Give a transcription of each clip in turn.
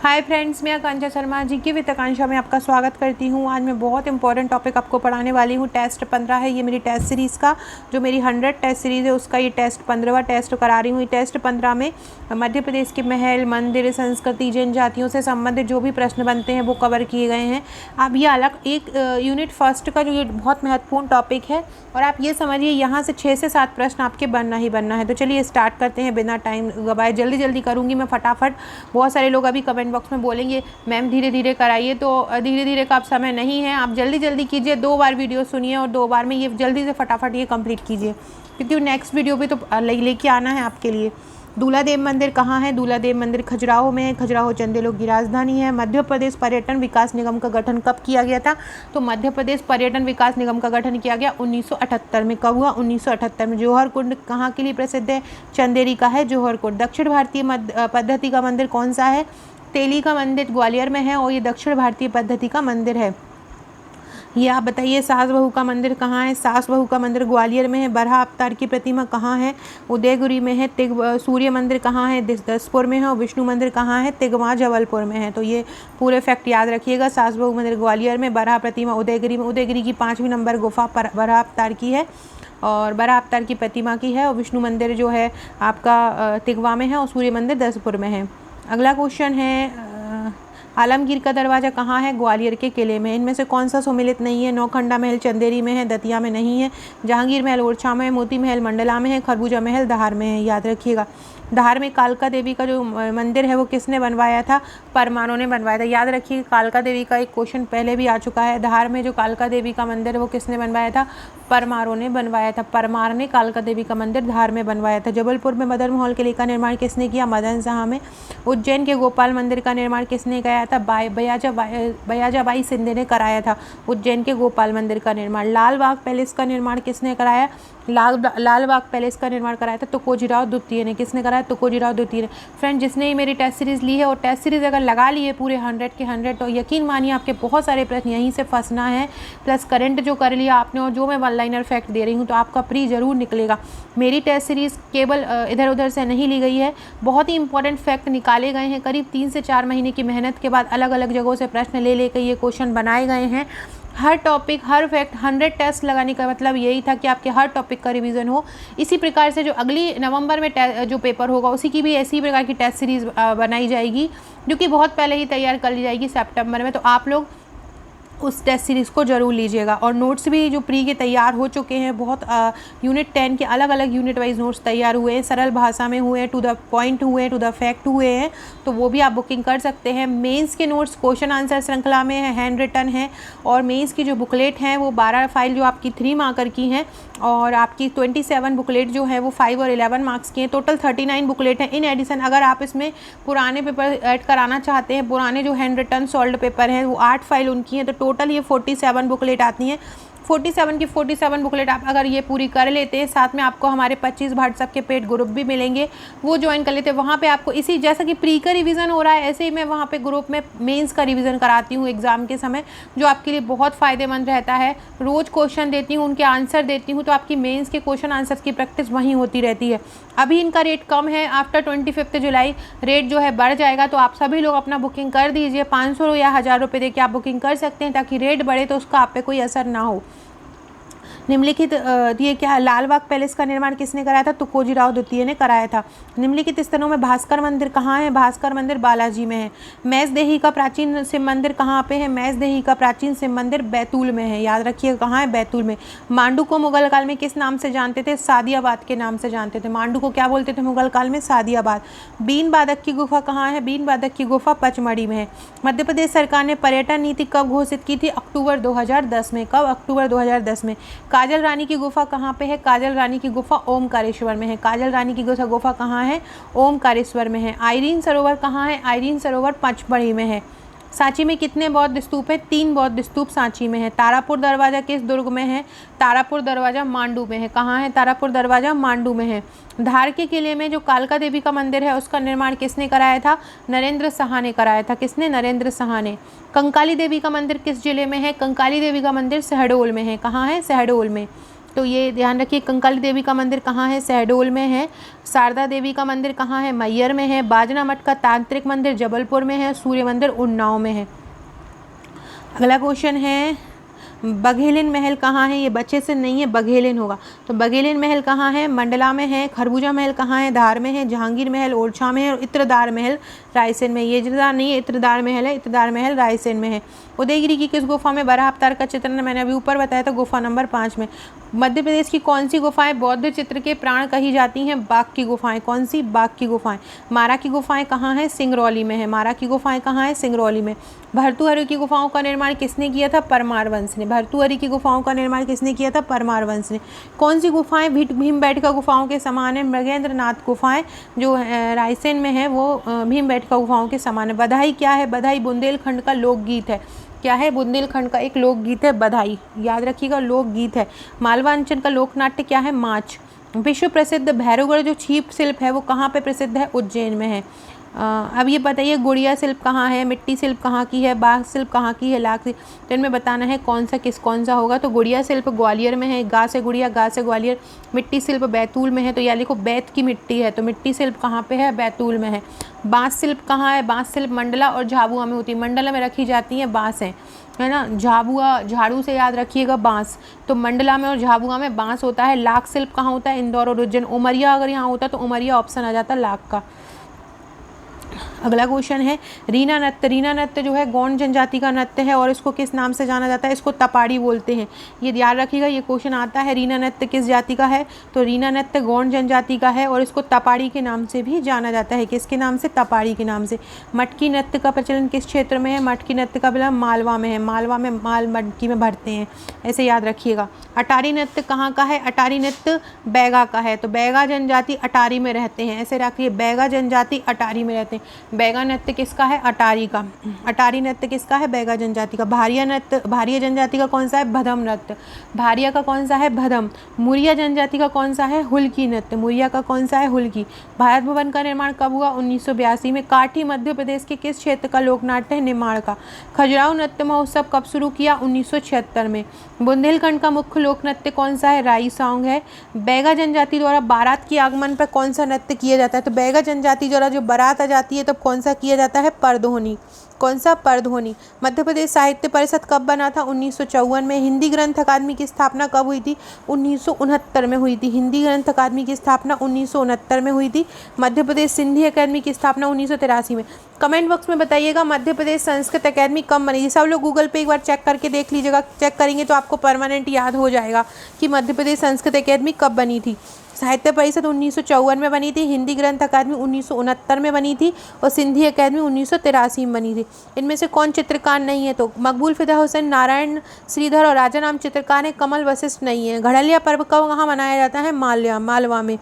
Hi friends, मैं आकांक्षा शर्मा जी की with आकांक्षा में आपका स्वागत करती हूँ। आज मैं बहुत इंपॉर्टेंट टॉपिक आपको पढ़ाने वाली हूँ। टेस्ट 15 है ये मेरी टेस्ट सीरीज़ का, जो मेरी 100 टेस्ट सीरीज़ है उसका ये टेस्ट 15वां टेस्ट करा रही हूँ। टेस्ट 15 में मध्य प्रदेश के महल, मंदिर, संस्कृति, जनजातियों से संबंधित जो भी प्रश्न बनते हैं वो कवर किए गए हैं। अब ये अलग एक यूनिट फर्स्ट का जो ये बहुत महत्वपूर्ण टॉपिक है, और आप ये समझिए यहाँ से 6 से 7 प्रश्न आपके बनना ही बनना है। तो चलिए स्टार्ट करते हैं बिना टाइम गवाए। जल्दी करूँगी मैं फटाफट। बहुत सारे लोग अभी कमेंट बॉक्स में बोलेंगे मैम धीरे धीरे कराइए, तो धीरे धीरे का आप समय नहीं है, आप जल्दी कीजिए। 2 बार वीडियो सुनिए और 2 बार में ये जल्दी से फटाफट ये कंप्लीट कीजिए, क्योंकि नेक्स्ट वीडियो भी तो लेके आना है आपके लिए। दूल्हादेव मंदिर कहाँ है? दूल्हादेव मंदिर खजुराहो में है। खजुराहो चंदेलों की राजधानी है। मध्य प्रदेश पर्यटन विकास निगम का गठन कब किया गया था? तो मध्य प्रदेश पर्यटन विकास निगम का गठन किया गया 1978 में। कब हुआ? 1978 में। जौहर कुंड कहाँ के लिए प्रसिद्ध है? चंदेरी का है जौहर कुंड। दक्षिण भारतीय पद्धति का मंदिर कौन सा है? तेली का मंदिर ग्वालियर में है, और ये दक्षिण भारतीय पद्धति का मंदिर है। ये आप बताइए सास बहू का मंदिर कहाँ है? सास बहू का मंदिर ग्वालियर में है। बरहा अवतार की प्रतिमा कहाँ है? उदयगिरी में है। सूर्य मंदिर कहाँ है? दिसपुर में है। और विष्णु मंदिर कहाँ है? तिगवा जबलपुर में है। तो ये पूरे फैक्ट याद रखिएगा। सास बहू मंदिर ग्वालियर में, बरहा प्रतिमा उदयगिरी में। उदयगिरी की 5वीं नंबर गुफा बरहा अवतार की है, और बरहा अवतार की प्रतिमा की है। और विष्णु मंदिर जो है आपका तिगवा में है, और सूर्य मंदिर दिसपुर में है। अगला क्वेश्चन है आलमगीर का दरवाज़ा कहाँ है? ग्वालियर के किले में। इनमें से कौन सा सुमिलित नहीं है? नौखंडा महल चंदेरी में है, दतिया में नहीं है। जहांगीर महल ओरछा में है। मोती महल मंडला में है। खरबूजा महल धार में है। याद रखिएगा। धार में कालका देवी का जो मंदिर है वो किसने बनवाया था? परमारों ने बनवाया था। याद रखिए, कालका देवी का एक क्वेश्चन पहले भी आ चुका है। धार में जो कालका देवी का मंदिर है वो किसने बनवाया था? परमारों ने बनवाया था। परमार ने कालका देवी का मंदिर धार में बनवाया था। जबलपुर में मदन महल किले का निर्माण किसने किया? मदन शाह में। उज्जैन के गोपाल मंदिर का निर्माण किसने कराया था? बयाजाबाई सिंधे ने कराया था उज्जैन के गोपाल मंदिर का निर्माण। लाल बाग पैलेस का निर्माण किसने कराया? लाल बाग पैलेस का निर्माण कराया था तुकोजीराव द्वितीय ने। किसने कराया? तुकोजीराव द्वितीय ने। फ्रेंड, जिसने ही मेरी टेस्ट सीरीज़ ली है और टेस्ट सीरीज़ अगर लगा ली है पूरे 100 के 100, तो यकीन मानिए आपके बहुत सारे प्रश्न यहीं से फंसना है। प्लस करंट जो कर लिया आपने, और जो मैं वन लाइनर फैक्ट दे रही हूँ, तो आपका प्री जरूर निकलेगा। मेरी टेस्ट सीरीज़ केवल इधर उधर से नहीं ली गई है, बहुत ही इंपॉर्टेंट फैक्ट निकाले गए हैं। करीब 3 से 4 महीने की मेहनत के बाद अलग अलग जगहों से प्रश्न ले लेकर ये क्वेश्चन बनाए गए हैं। हर टॉपिक, हर फैक्ट, 100 टेस्ट लगाने का मतलब यही था कि आपके हर टॉपिक का रिवीजन हो। इसी प्रकार से जो अगली नवंबर में जो पेपर होगा उसी की भी ऐसी प्रकार की टेस्ट सीरीज़ बनाई जाएगी, जो कि बहुत पहले ही तैयार कर ली जाएगी सितंबर में। तो आप लोग उस टेस्ट सीरीज़ को ज़रूर लीजिएगा। और नोट्स भी जो प्री के तैयार हो चुके हैं, बहुत यूनिट 10 के अलग अलग यूनिट वाइज नोट्स तैयार हुए हैं, सरल भाषा में हुए हैं, टू द पॉइंट हुए हैं, टू द फैक्ट हुए हैं, तो वो भी आप बुकिंग कर सकते हैं। मेंस के नोट्स क्वेश्चन आंसर श्रृंखला में है, हैंड रिटन है, और मेंस की जो बुकलेट हैं वो 12 फाइल जो आपकी 3 मार्कर की हैं, और आपकी 27 बुकलेट जो है वो 5 और 11 मार्क्स की हैं। टोटल 39 बुकलेट हैं। इन एडिशन अगर आप इसमें पुराने पेपर ऐड कराना चाहते हैं, पुराने जो हैंड रिटन सॉल्व पेपर हैं वो 8 फाइल उनकी हैं, तो टोटल ये 47 बुकलेट आती हैं। 47 की 47 बुकलेट आप अगर ये पूरी कर लेते हैं, साथ में आपको हमारे 25 व्हाट्सएप के पेड ग्रुप भी मिलेंगे, वो ज्वाइन कर लेते हैं। वहाँ पे आपको इसी जैसा कि प्री का रिवीजन हो रहा है, ऐसे ही मैं वहाँ पे ग्रुप में मेंस का रिवीजन कराती हूँ एग्जाम के समय, जो आपके लिए बहुत फ़ायदेमंद रहता है। रोज़ क्वेश्चन देती हूँ, उनके आंसर देती हूँ, तो आपकी मेंस के क्वेश्चन आंसर की प्रैक्टिस वहीं होती रहती है। अभी इनका रेट कम है, आफ्टर 25 जुलाई रेट जो है बढ़ जाएगा, तो आप सभी लोग अपना बुकिंग कर दीजिए। 500 या 1000 रुपये दे के आप बुकिंग कर सकते हैं, ताकि रेट बढ़े तो उसका आप पे कोई असर ना हो। निम्नलिखित ये क्या, लाल बाग पैलेस का निर्माण किसने कराया था? तुकोजीराव द्वितीय ने कराया था। निम्नलिखित स्थलों में भास्कर मंदिर कहाँ है? भास्कर मंदिर बालाजी में है। मैसदेही का प्राचीन शिव मंदिर कहाँ पे है? मैसदेही का प्राचीन शिव मंदिर बैतूल में है। याद रखिए कहाँ है? बैतूल में। मांडू को मुगल काल में किस नाम से जानते थे? सादियाबाद के नाम से जानते थे। मांडू को क्या बोलते थे मुगल काल में? सादियाबाद। बीन बाधक की गुफा कहाँ है? बीन बाधक की गुफा पचमढ़ी में है। मध्य प्रदेश सरकार ने पर्यटन नीति कब घोषित की थी? अक्टूबर 2010 में। कब? अक्टूबर 2010 में। काजल रानी की गुफा कहाँ पे है? काजल रानी की गुफा ओमकारेश्वर में है। काजल रानी की गुफा कहाँ है? ओमकारेश्वर में है। आइरीन सरोवर कहाँ है? आइरीन सरोवर पचमढ़ी में है। सांची में कितने बौद्ध स्तूप है? 3 बौद्ध स्तूप सांची में है। तारापुर दरवाजा किस दुर्ग में है? तारापुर दरवाजा मांडू में है। कहाँ है? तारापुर दरवाजा मांडू में है। धार के किले में जो कालका देवी का मंदिर है उसका निर्माण किसने कराया था? नरेंद्र शाह ने कराया था। किसने? नरेंद्र शाह ने। कंकाली देवी का मंदिर किस जिले में है? कंकाली देवी का मंदिर शहडोल में है। कहाँ है? शहडोल में। तो ये ध्यान रखिए। कंकाली देवी का मंदिर कहाँ है? शहडोल में है। शारदा देवी का मंदिर कहाँ है? मैहर में है। बाजना मठ का तांत्रिक मंदिर जबलपुर में है। सूर्य मंदिर उन्नाव में है। अगला क्वेश्चन है, बघेलिन महल कहाँ है? ये बच्चे से नहीं है, बघेलिन होगा। तो बघेलिन महल कहाँ है? मंडला में है। खरबूजा महल कहाँ है? धार में है। जहांगीर महल ओरछा में है। और इत्रदार महल रायसेन में। ये इत्रदार नहीं है, इत्रदार महल है। इत्रदार महल रायसेन में है। उदयगिरी की किस गुफा में बराह अवतार का चित्रण? मैंने अभी ऊपर बताया था, गुफा नंबर 5 में। मध्य प्रदेश की कौन सी गुफाएं बौद्ध चित्र के प्राण कही जाती हैं? बाघ की गुफाएं। कौन सी? बाघ की गुफाएं। मारा की गुफाएं कहाँ है? सिंगरौली में है। मारा की गुफाएं कहाँ है? सिंगरौली में। भर्तृहरि की गुफाओं का निर्माण किसने किया था? परमार वंश ने। भर्तृहरि की गुफाओं का निर्माण किसने किया था? परमार वंश ने। कौन सी गुफाएं भीमबेटका गुफाओं के समान है? मृगेंद्रनाथ गुफाएं जो रायसेन में है वो भीमबेटका गुफाओं के समान है। बधाई क्या है? बधाई बुंदेलखंड का लोकगीत है। क्या है? बुंदेलखंड का एक लोकगीत है बधाई, याद रखिएगा, लोकगीत है। मालवांचल का लोकनाट्य क्या है? माच। विश्व प्रसिद्ध भैरवगढ़ जो छीप शिल्प है वो कहाँ पे प्रसिद्ध है? उज्जैन में है। अब ये बताइए, गुड़िया शिल्प कहाँ है? मिट्टी शिल्प कहाँ की है? बाघ शिल्प कहाँ की है? लाख। तो इनमें बताना है कौन सा होगा। तो गुड़िया शिल्प ग्वालियर में है। गा से गुड़िया, गा से ग्वालियर। मिट्टी शिल्प बैतूल में है। तो या लिखो बैत की मिट्टी है। तो मिट्टी शिल्प कहाँ पे है? बैतूल में है। बाँस शिल्प कहाँ है? बाँस शिल्प मंडला और झाबुआ में होती है। मंडला में रखी जाती है बाँस है ना। झाबुआ झाड़ू से याद रखिएगा बाँस। तो मंडला में और झाबुआ में बाँस होता है। लाख शिल्प कहाँ होता है? इंदौर और उज्जैन। उमरिया अगर यहाँ होता तो उमरिया ऑप्शन आ जाता लाख का। अगला क्वेश्चन है, रीना नृत्य। रीना नृत्य जो है गौंड जनजाति का नृत्य है और इसको किस नाम से जाना जाता है? इसको तपाड़ी बोलते हैं। ये याद रखिएगा, ये क्वेश्चन आता है। रीना नृत्य किस जाति का है? तो रीना नृत्य गौंड जनजाति का है और इसको तपाड़ी के नाम से भी जाना जाता है। किसके नाम से? तपाड़ी के नाम से। मटकी नृत्य का प्रचलन किस क्षेत्र में है? मटकी नृत्य का प्रचलन मालवा में है। मालवा में माल मटकी में भरते हैं, ऐसे याद रखिएगा। अटारी नृत्य कहाँ का है? अटारी नृत्य बैगा का है। तो बैगा जनजाति अटारी में रहते हैं, ऐसे रखिए। बैगा जनजाति अटारी में रहते हैं। बैगा नृत्य किसका है? अटारी का। अटारी नृत्य किसका है? बैगा जनजाति का। भारिया नृत्य, भारिया जनजाति का कौन सा है? भदम नृत्य। भारिया का कौन सा है? भदम। मुरिया जनजाति का कौन सा है? हुल्की नृत्य। मुरिया का कौन सा है? हुल्की। भारत भवन का निर्माण कब हुआ? 1982 में। काठी मध्य प्रदेश के किस क्षेत्र का लोकनाट्य है? निमाड़ का। खजुराहो नृत्य महोत्सव कब शुरू किया? 1976 में। बुंदेलखंड का मुख्य लोक नृत्य कौन सा है? राई सॉन्ग है। बैगा जनजाति द्वारा बारात के आगमन पर कौन सा नृत्य किया जाता है? तो बैगा जनजाति द्वारा जो बारात आ जाती है तब कौन सा किया जाता है? परधोनी। कौन सा? परधोनी। मध्य प्रदेश साहित्य परिषद कब बना था? 1954 में। हिंदी ग्रंथ अकादमी की स्थापना कब हुई थी? 1969 में हुई थी। हिंदी ग्रंथ अकादमी की स्थापना 1969 में हुई थी। मध्य प्रदेश सिंधी अकादमी की स्थापना 1983 में। कमेंट बॉक्स में बताइएगा मध्य प्रदेश संस्कृत अकादमी कब बनी। सब लोग गूगल पे एक बार चेक करके देख लीजिएगा। चेक करेंगे तो आपको परमानेंट याद हो जाएगा कि मध्य प्रदेश संस्कृत अकादमी कब बनी थी। साहित्य परिषद 1954 में बनी थी। हिंदी ग्रंथ अकादमी 1969 में बनी थी और सिंधी अकादमी 1983 में बनी थी। इनमें से कौन चित्रकार नहीं है? तो मकबूल फिदा हुसैन, नारायण श्रीधर और राजा नाम चित्रकार हैं। कमल वशिष्ठ नहीं है। घड़लिया पर्व कब कहाँ मनाया जाता है? मालवा में।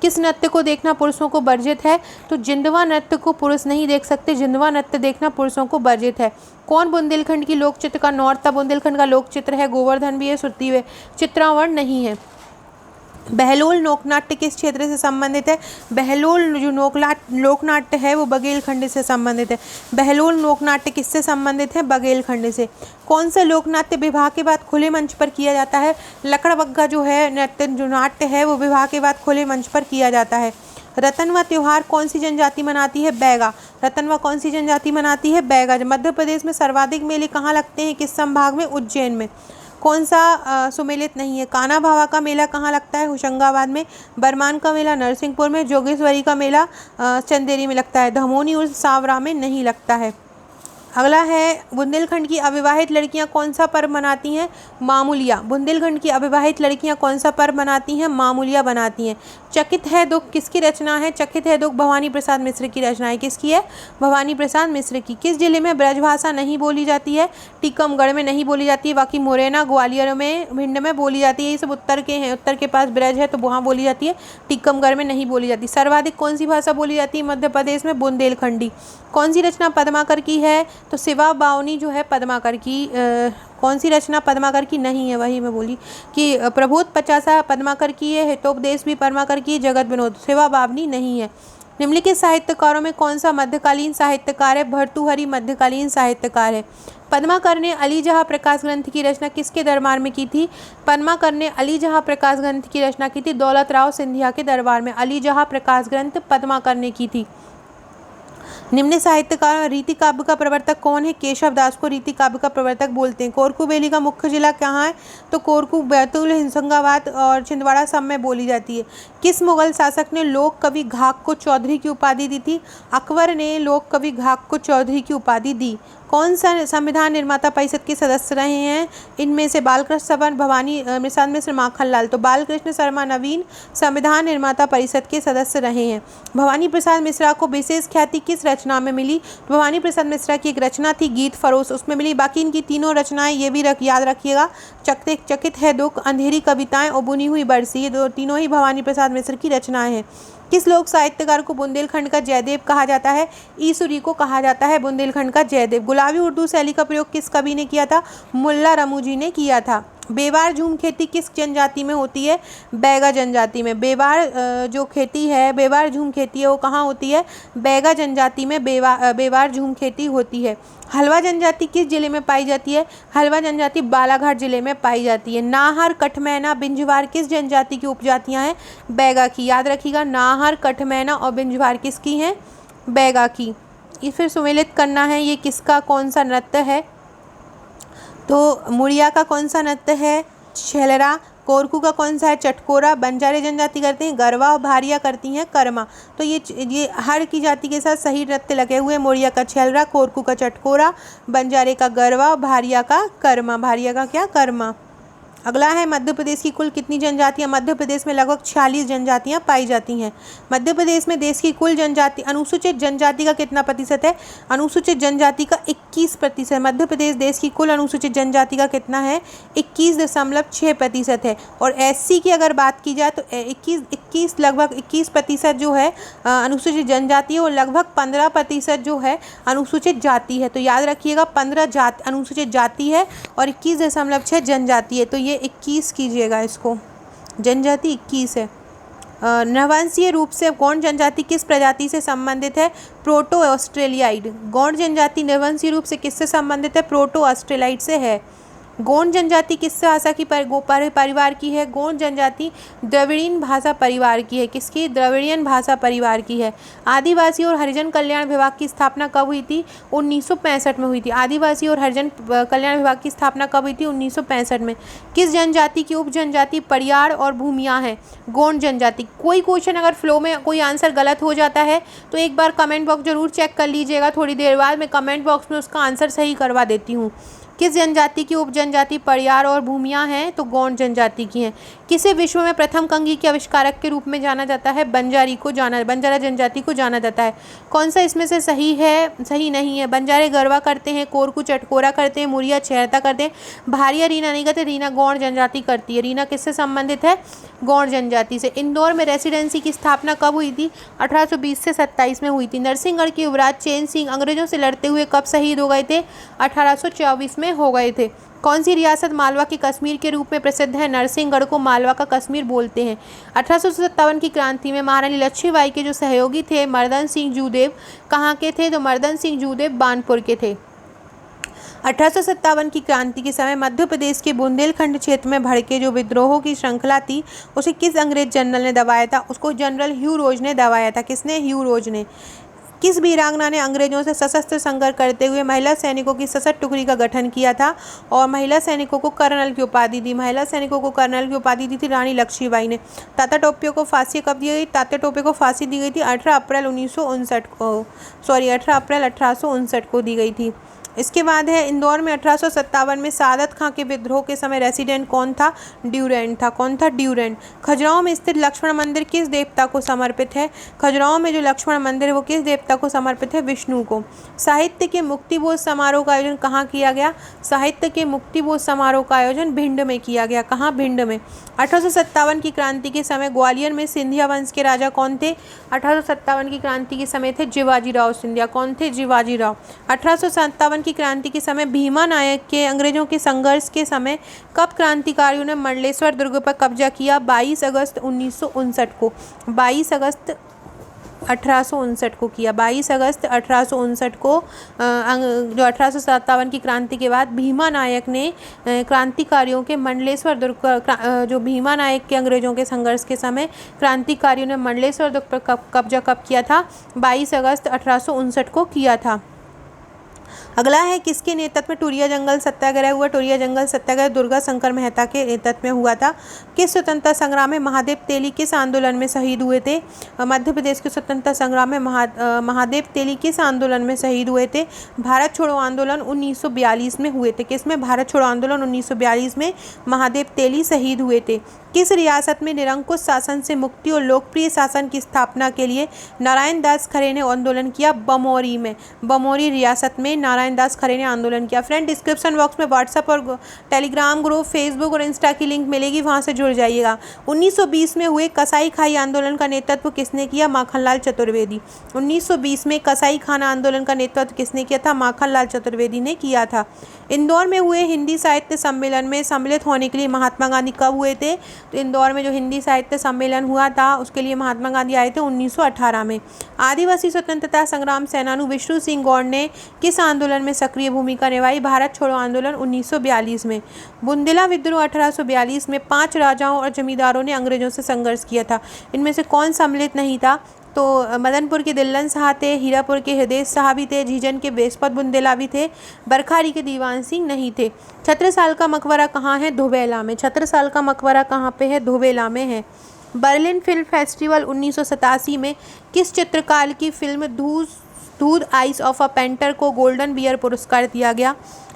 किस नृत्य को देखना पुरुषों को वर्जित है? तो जिंदवा नृत्य को पुरुष नहीं देख सकते। जिंदवा नृत्य देखना पुरुषों को वर्जित है। कौन बुंदेलखंड की लोक चित्र का नौरता बुंदेलखंड का लोक चित्र है? गोवर्धन भी है, श्रुति है, चित्रावरण नहीं है। बहलोल लोकनाट्य किस क्षेत्र से संबंधित है? बहलोल जो लोकनाट्य है वो बघेलखंड से संबंधित है। बहलोल लोकनाट्य किससे संबंधित है? बघेलखंड से। कौन सा लोकनाट्य विवाह के बाद खुले मंच पर किया जाता है? लकड़बग्गा जो है नृत्य जो नाट्य है वो विवाह के बाद खुले मंच पर किया जाता है। रतनवा त्योहार कौन सी जनजाति मनाती है? बैगा। रतनवा कौन सी जनजाति मनाती है? बैगा। मध्य प्रदेश में सर्वाधिक मेले कहाँ लगते हैं? किस संभाग में? उज्जैन में। कौन सा सुमेलित नहीं है? कान्हा भावा का मेला कहाँ लगता है? होशंगाबाद में। बरमान का मेला नरसिंहपुर में। जोगेश्वरी का मेला चंदेरी में लगता है। धमोनी और सावरा में नहीं लगता है। अगला है, बुंदेलखंड की अविवाहित लड़कियां कौन सा पर्व मनाती हैं? मामूलिया। बुंदेलखंड की अविवाहित लड़कियां कौन सा पर्व मनाती हैं? मामूलिया बनाती हैं। चकित है दुख किसकी रचना है? चकित है दुख भवानी प्रसाद मिश्र की रचना है। किसकी है? भवानी प्रसाद मिश्र की। किस जिले में ब्रजभाषा नहीं बोली जाती है? टीकमगढ़ में नहीं बोली जाती है। बाकी मुरैना, ग्वालियर में, भिंड में बोली जाती है। ये सब उत्तर के हैं, उत्तर के पास ब्रज है तो वहाँ बोली जाती है। टीकमगढ़ में नहीं बोली जाती। सर्वाधिक कौन सी भाषा बोली जाती है मध्य प्रदेश में? बुंदेलखंडी। कौन सी रचना पद्माकर की है? तो शिवा बावनी जो है पद्माकर की। कौन सी रचना पद्माकर की नहीं है? वही मैं बोली कि प्रबोध 50 पद्माकर की है। हितोपदेश भी पद्माकर की। जगत विनोद शिवा बावनी नहीं है। निम्नलिखित साहित्यकारों में कौन सा मध्यकालीन साहित्यकार है? भर्तृहरि मध्यकालीन साहित्यकार है। पद्माकर ने अली जहाँ प्रकाश ग्रंथ की रचना किसके दरबार में की थी? पद्माकर ने अली जहाँ प्रकाश ग्रंथ की रचना की थी दौलत राव सिंधिया के दरबार में। अली जहाँ प्रकाश ग्रंथ पद्माकर ने की थी। निम्न साहित्यकारों में रीति काव्य का प्रवर्तक कौन है? केशव दास को रीति काव्य का प्रवर्तक बोलते हैं। कोरकू बेली का मुख्य जिला कहाँ है? तो कोरकू बैतूल, होशंगाबाद और छिंदवाड़ा सब में बोली जाती है। किस मुगल शासक ने लोक कवि घाक को चौधरी की उपाधि दी थी? अकबर ने लोक कवि घाक को चौधरी की उपाधि दी। कौन सा संविधान निर्माता परिषद के सदस्य रहे हैं? इनमें से बालकृष्ण शर्मा, भवानी प्रसाद मिश्र, माखनलाल। तो बालकृष्ण शर्मा नवीन संविधान निर्माता परिषद के सदस्य रहे हैं। भवानी प्रसाद मिश्रा को विशेष ख्याति किस रचना में मिली? भवानी प्रसाद मिश्रा की एक रचना थी गीत फरोश, उसमें मिली। बाकी इनकी तीनों रचनाएं ये भी याद रखिएगा, चकित है दुख, अंधेरी कविताएं और बुनी हुई बरसी, ये तीनों ही भवानी प्रसाद मिश्र की रचनाएं हैं। किस लोक साहित्यकार को बुंदेलखंड का जयदेव कहा जाता है? ईसुरी को कहा जाता है बुंदेलखंड का जयदेव। गुलाबी उर्दू शैली का प्रयोग किस कवि ने किया था? मुल्ला रमूजी ने किया था। बेवार झूम खेती किस जनजाति में होती है? बैगा जनजाति में। बेवार जो खेती है, बेवार झूम खेती है, वो कहाँ होती है? बैगा जनजाति में बेवार झूम खेती होती है। हलवा जनजाति किस जिले में पाई जाती है? हलवा जनजाति बालाघाट जिले में पाई जाती है। नाहर, कठमैना, बिंजवार किस जनजाति की उपजातियां हैं? बैगा की। याद रखिएगा, नाहर, कठमैना और बिंजवार किसकी हैं? बैगा की। ये फिर सुमेलित करना है, ये किसका कौन सा नृत्य है? तो मुड़िया का कौन सा नृत्य है? छेलरा। कोरकू का कौन सा है? चटकोरा। बंजारे जनजाति करते हैं गरबा और भारिया करती हैं कर्मा। तो ये हर की जाति के साथ सही नृत्य लगे हुए। मुड़िया का छेलरा, कोरकू का चटकोरा, बंजारे का गरबा, भारिया का कर्मा। भारिया का क्या? कर्मा। अगला है मध्य प्रदेश की कुल कितनी जनजातियां? मध्य प्रदेश में लगभग 46 जनजातियां पाई जाती हैं। मध्य प्रदेश में देश की कुल जनजाति, अनुसूचित जनजाति का कितना प्रतिशत है? अनुसूचित जनजाति का 21%। मध्य प्रदेश देश की कुल अनुसूचित जनजाति का कितना है? 21.6% है। और एससी की अगर बात की जाए तो 21% जो है अनुसूचित जनजाति है, और लगभग 15% जो है अनुसूचित जाति है। तो याद रखिएगा, 15 अनुसूचित जाति है और 21.6 जनजाति है। तो ये 21 कीजिएगा, इसको जनजाति 21 है। नवंशीय रूप से गौंड जनजाति किस प्रजाति से संबंधित है? Proto Australoid. गौंड जनजाति नवंशीय रूप से किससे संबंधित है? प्रोटो ऑस्ट्रेलाइड से है। गोंड जनजाति किस भाषा की परिवार की है? गोंड जनजाति द्रविड़ियन भाषा परिवार की है। किसकी? द्रविड़ियन भाषा परिवार की है। आदिवासी और हरिजन कल्याण विभाग की स्थापना कब हुई थी? 1965 में हुई थी। आदिवासी और हरिजन कल्याण विभाग की स्थापना कब हुई थी? 1965 में। किस जनजाति की उप जनजाति परियार और भूमियाँ हैं? गोंड जनजाति। कोई क्वेश्चन अगर फ्लो में कोई आंसर गलत हो जाता है तो एक बार कमेंट बॉक्स जरूर चेक कर लीजिएगा। थोड़ी देर बाद मैं कमेंट बॉक्स में उसका आंसर सही करवा देती हूँ। किस जनजाति की उप जनजाति परियार और भूमियाँ हैं? तो गौंड जनजाति की हैं। किसे विश्व में प्रथम कंघी के आविष्कारक के रूप में जाना जाता है? बंजारा जनजाति को जाना जाता है। कौन सा इसमें से सही है? सही नहीं है। बंजारे गरबा करते हैं, कोरकू चटकोरा करते हैं, मुड़िया छेरता करते हैं, भारिया रीना नहीं करते। रीना गौंड जनजाति करती है। रीना किससे संबंधित है? गौंड जनजाति से। इंदौर में रेसिडेंसी की स्थापना कब हुई थी? 1820 से 27 में हुई थी। नरसिंहगढ़ के युवराज चैन सिंह अंग्रेजों से लड़ते हुए कब शहीद हो गए थे? 1824 में हो गए थे। कौन सी रियासत मालवा के कश्मीर के रूप में प्रसिद्ध है? नरसिंहगढ़ को मालवा का कश्मीर बोलते हैं। 1857 की क्रांति में महारानी लक्ष्मीबाई के जो सहयोगी थे मर्दन सिंह जूदेव कहाँ के थे? तो मर्दन सिंह जूदेव बानपुर के थे। 1857 की क्रांति के समय मध्य प्रदेश के बुंदेलखंड क्षेत्र में भड़के जो विद्रोहों की श्रृंखला थी उसे किस अंग्रेज जनरल ने दबाया था? उसको जनरल ह्यू रोज ने दबाया था। किसने? ह्यू रोज ने। किस वीरांगना ने अंग्रेजों से सशस्त्र संघर्ष करते हुए महिला सैनिकों की सशस्त्र टुकड़ी का गठन किया था और महिला सैनिकों को कर्नल की उपाधि दी? महिला सैनिकों को कर्नल की उपाधि दी थी रानी लक्ष्मीबाई ने। तात्या टोपे को फांसी कब दी गई? तात्या टोपे को फांसी दी गई थी 18 अप्रैल 1859 को दी गई थी। इसके बाद है इंदौर में 1857 में सादत खां के विद्रोह के समय रेसिडेंट कौन था? ड्यूरेंट था। कौन था? ड्यूरेंट। खजुराहो में स्थित लक्ष्मण मंदिर किस देवता को समर्पित है? खजुराहो में जो लक्ष्मण मंदिर है वो किस देवता को समर्पित है? विष्णु को। साहित्य के मुक्तिबोध समारोह का आयोजन कहाँ किया गया? साहित्य के मुक्तिबोध समारोह का आयोजन भिंड में किया गया। कहाँ? भिंड में। 1857 की क्रांति के समय ग्वालियर में सिंधिया वंश के राजा कौन थे? 1857 की क्रांति के समय थे जिवाजीराव सिंधिया। कौन थे? जिवाजीराव। 1857 की क्रांति के समय भीमा नायक के अंग्रेजों के संघर्ष के समय कब क्रांतिकारियों ने मंडलेश्वर दुर्ग पर कब्जा किया? 22 अगस्त 1959 को। 22 अगस्त 1859 को किया। 22 अगस्त 1859 को जो 1857 की क्रांति के बाद भीमा नायक ने क्रांतिकारियों के मंडलेश्वर दुर्ग जो भीमा नायक के अंग्रेज़ों के संघर्ष के समय क्रांतिकारियों ने मंडलेश्वर दुर्ग पर कब्जा कब किया था? 22 अगस्त 1859 को किया था। अगला है किसके नेतृत्व में टूरिया जंगल सत्याग्रह हुआ? टूरिया जंगल सत्याग्रह दुर्गा शंकर मेहता के नेतृत्व में हुआ था। किस स्वतंत्रता संग्राम में महादेव तेली किस आंदोलन में शहीद हुए थे? मध्य प्रदेश के स्वतंत्रता संग्राम में महादेव तेली किस आंदोलन में शहीद हुए थे? भारत छोड़ो आंदोलन 1942 में हुए थे। किसमें? भारत छोड़ो आंदोलन 1942 में महादेव तेली शहीद हुए थे। किस रियासत में निरंकुश शासन से मुक्ति और लोकप्रिय शासन की स्थापना के लिए नारायण दास खरे ने आंदोलन किया? बमोरी में। बमोरी रियासत में नारायण दास खरे ने आंदोलन किया। फ्रेंड, डिस्क्रिप्शन बॉक्स में व्हाट्सएप और टेलीग्राम ग्रुप, फेसबुक और इंस्टा की लिंक मिलेगी, वहां से जुड़ जाइएगा। 1920 में हुए कसाई खाई आंदोलन का नेतृत्व किसने किया? माखनलाल चतुर्वेदी। 1920 में कसाई खाना आंदोलन का नेतृत्व किसने किया था? माखनलाल चतुर्वेदी ने किया था। इंदौर में हुए हिंदी साहित्य सम्मेलन में सम्मिलित होने के लिए महात्मा गांधी कब हुए थे? तो इंदौर में जो हिंदी साहित्य सम्मेलन हुआ था उसके लिए महात्मा गांधी आए थे 1918 में। आदिवासी स्वतंत्रता संग्राम सेनानी विष्णु सिंह गौड़ ने किस आंदोलन में सक्रिय भूमिका निभाई? भारत छोड़ो आंदोलन 1942 में। बुंदेला विद्रोह 1842 में 5 राजाओं और जमींदारों ने अंग्रेजों से संघर्ष किया था। इनमें से कौन सम्मिलित नहीं था? तो मदनपुर के दिल्लन शाह थे, हीरापुर के हृदय शाह भी थे, झीजन के बेशपत बुंदेला भी थे, बरखारी के दीवान सिंह नहीं थे। छत्रसाल का मकबरा कहाँ है? धोबेला में। छत्रसाल का मकबरा कहाँ पे है? धोबेला में है। बर्लिन फिल्म फेस्टिवल 1987 में किस चित्रकार की फिल्म दूध आइज ऑफ अ पेंटर को गोल्डन बियर पुरस्कार दिया गया?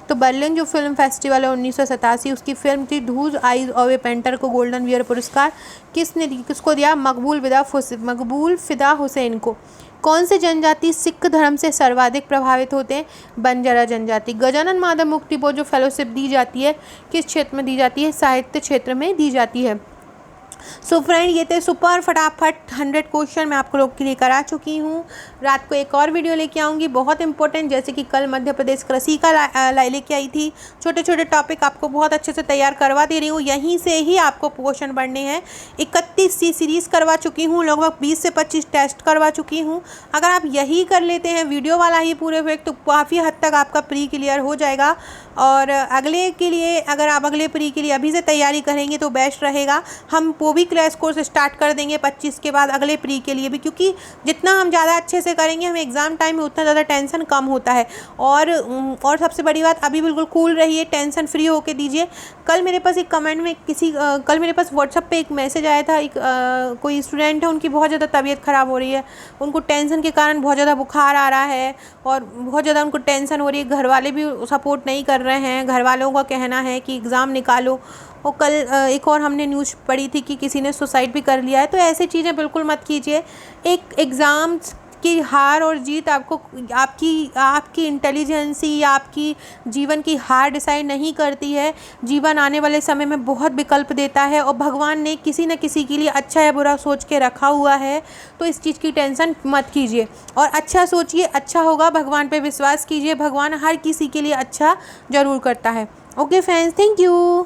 तो बर्लिन जो फिल्म फेस्टिवल है 1987 उसकी फिल्म थी दूध आइज ऑफ ए पेंटर को गोल्डन बियर पुरस्कार किसको दिया? मकबूल फिदा हुसैन को। कौन से जनजाति सिख धर्म से सर्वाधिक प्रभावित होते हैं? बंजारा जनजाति। गजानन माधव मुक्ति बोध जो फेलोशिप दी जाती है किस क्षेत्र में दी जाती है? साहित्य क्षेत्र में दी जाती है। सो फ्रेंड, ये थे सुपर फटाफट 100 क्वेश्चन मैं आपको लोग के लिए करा चुकी हूँ। रात को एक और वीडियो लेके आऊँगी बहुत इंपॉर्टेंट, जैसे कि कल मध्य प्रदेश कृषि का लेके आई थी। छोटे छोटे टॉपिक आपको बहुत अच्छे से तैयार करवा दे रही हूँ, यहीं से ही आपको क्वेश्चन पढ़ने हैं। 31 सीरीज़ करवा चुकी हूँ, लगभग 20 से 25 टेस्ट करवा चुकी हूँ। अगर आप यही कर लेते हैं वीडियो वाला ही पूरे वीक, तो काफ़ी हद तक आपका प्री क्लियर हो जाएगा। और अगले के लिए अगर आप अगले प्री के लिए अभी से तैयारी करेंगे तो बेस्ट रहेगा। हम वो भी क्रैश कोर्स स्टार्ट कर देंगे 25 के बाद अगले प्री के लिए भी, क्योंकि जितना हम ज़्यादा अच्छे से करेंगे हमें एग्ज़ाम टाइम में उतना ज़्यादा टेंशन कम होता है। और सबसे बड़ी बात, अभी बिल्कुल कूल रहिए, टेंशन फ्री होके दीजिए। कल मेरे पास एक कमेंट में कल मेरे पास व्हाट्सएप पे एक मैसेज आया था, कोई स्टूडेंट है, उनकी बहुत ज़्यादा तबीयत ख़राब हो रही है, उनको टेंशन के कारण बहुत ज़्यादा बुखार आ रहा है और बहुत ज़्यादा उनको टेंशन हो रही है। घर वाले भी सपोर्ट नहीं कर रहे हैं, घर वालों का कहना है कि एग्ज़ाम निकालो। और कल एक और हमने न्यूज़ पढ़ी थी कि किसी ने सुसाइड भी कर लिया है। तो ऐसी चीज़ें बिल्कुल मत कीजिए। एक एग्ज़ाम की हार और जीत आपकी इंटेलिजेंसी या आपकी जीवन की हार डिसाइड नहीं करती है। जीवन आने वाले समय में बहुत विकल्प देता है और भगवान ने किसी न किसी के लिए अच्छा या बुरा सोच के रखा हुआ है। तो इस चीज़ की टेंशन मत कीजिए और अच्छा सोचिए, अच्छा होगा। भगवान पे विश्वास कीजिए, भगवान हर किसी के लिए अच्छा ज़रूर करता है। Okay friends, thank you.